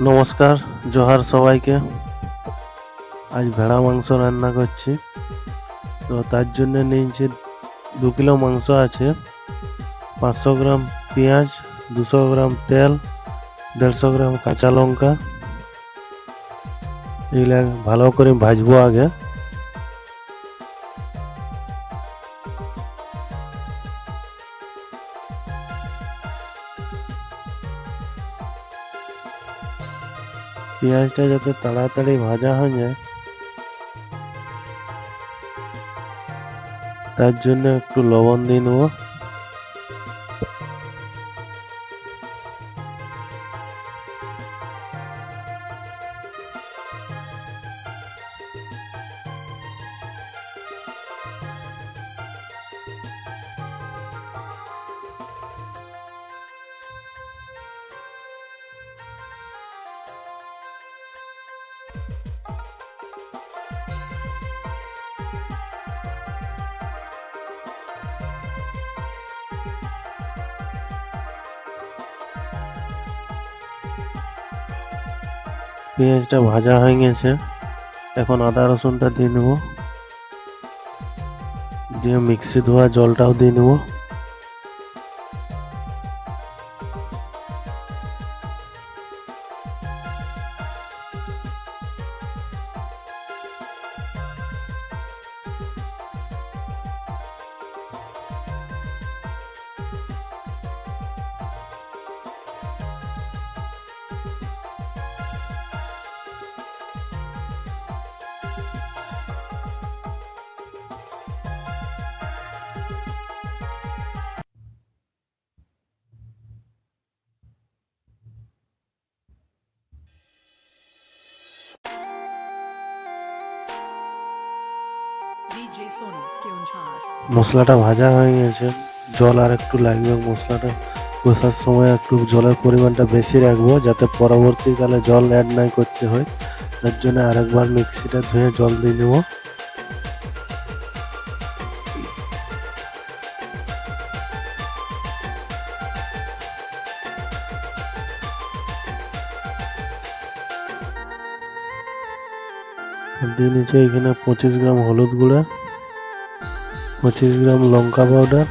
নমস্কার, জোহার সবাইকে। আজ ভেড়া মাংস রান্না করছি। তো তার জন্য নিয়েছি 2 কিলো মাংস আছে, 500 গ্রাম পেঁয়াজ, 200 গ্রাম তেল, 150 গ্রাম কাঁচা লঙ্কা। এগুলা ভালো করে ভাজবো আগে। পেঁয়াজটা যাতে তাড়াতাড়ি ভাজা হয়ে যায় তার জন্য একটু লবণ দিয়ে নেবো। পেঁয়াজটা ভাজা হয়ে গেছে, এখন আদা রসুনটা দিয়ে নেবো, দিয়ে মিক্সি ধোয়া জলটাও দিয়ে নেবো। মশলাটা ভাজা হয়ে গেছে, জল আর একটু লাগবে। মশলাটা কষার সময় একটু জলের পরিমাণটা বেশি রাখবো যাতে পরবর্তীকালে জল অ্যাড না করতে হয়। তার জন্য আরেকবার মিক্সিটা ধুয়ে জল দিয়ে নেবো। দিয়ে নিচে এখানে 25 গ্রাম হলুদ গুঁড়া, 25 গ্রাম লঙ্কা পাউডার,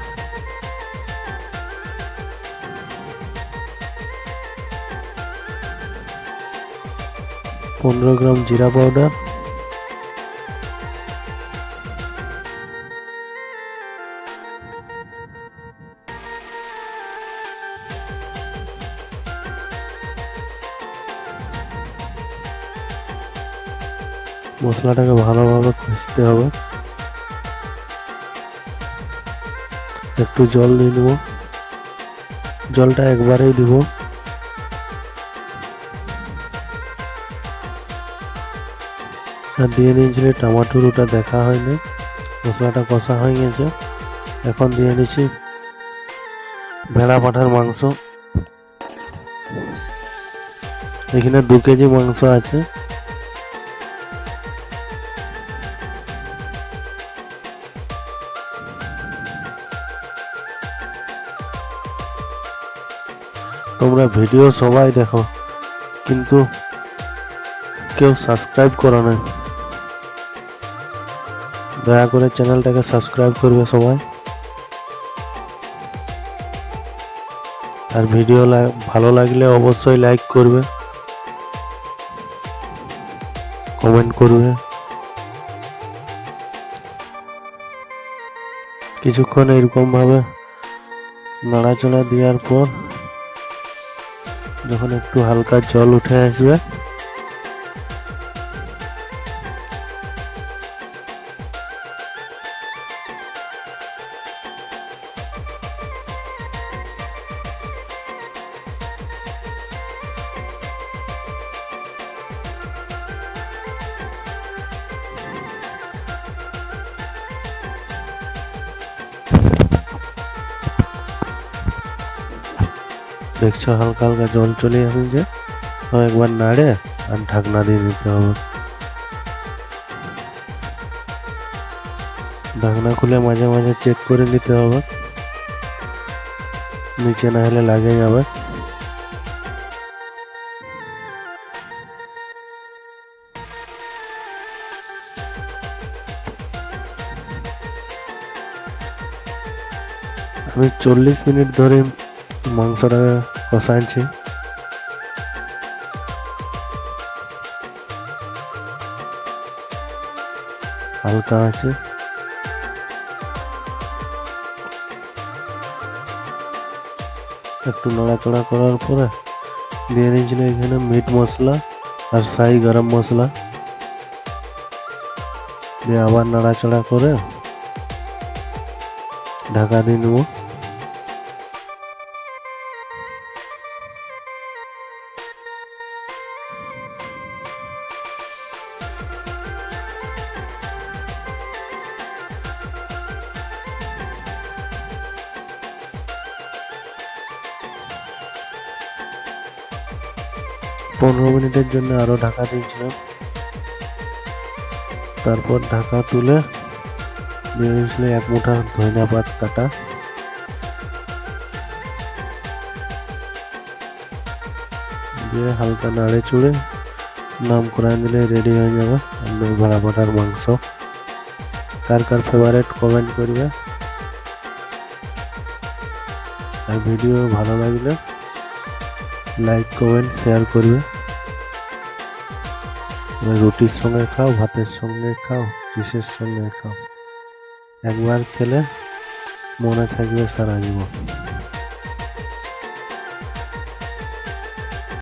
15 গ্রাম জিরা পাউডার, মশলাটাকে ভালোভাবে কষতে হবে। একটু জল দিয়ে দেব, জলটা একবারেই দিব। আর দিয়ে দিয়েছিল টমাটোর, ওটা দেখা হয়নি। মশলাটা কষা হয়ে গেছে, এখন দিয়ে দিচ্ছি ভেড়া পাঠার মাংস। এখানে 2 কেজি মাংস আছে। তোমরা ভিডিও সবাই দেখো, কিন্তু কেউ সাবস্ক্রাইব করো না। দয়া করে চ্যানেলটাকে সাবস্ক্রাইব করবে সবাই। আর ভিডিও ভালো লাগলে অবশ্যই লাইক করবে, কমেন্ট করবে। কিছুক্ষণ এরকম ভাবে নাড়াচাড়া দেওয়ার পর যখন একটু হালকা জল উঠে আসবে দেখছো হালকা হালকা জল চলে আসছে, তো একবার নাড়ে আর ঢাকনা দিয়ে দিতে হবে। ঢাকনা খুলে মাঝে মাঝে চেক করে নিতে হবে, নিচে না হলে লাগে যাবে। আমি 40 মিনিট ধরে মাংসটাকে কষাচ্ছি। হালকা আছে। একটু নাড়াচাড়া করার পরে দিয়ে দিয়েছিল এখানে মিট মশলা আর শাহি গরম মশলা দিয়ে আবার নাড়াচাড়া করে ঢাকা দিয়ে নেব। পনেরো মিনিটের জন্য আরো ঢাকা দিয়েছিলাম। তারপর ঢাকা তুলে দিয়ে দিয়েছিল এক মুঠা ধনিয়া পাত কাটা। দিয়ে হালকা নাড়ে চুড়ে নাম করাই দিলে রেডি হয়ে যাবে একদম ভেড়া পাঠার মাংস। কার কার ফেভারিট কমেন্ট করবে, আর ভিডিও ভালো লাগলে লাইক কমেন্ট শেয়ার করবে। রুটির সঙ্গে খাও, ভাতের সঙ্গে খাও, কিসের সঙ্গে খাও, একবার খেলে মনে থাকবে সারা জীবন।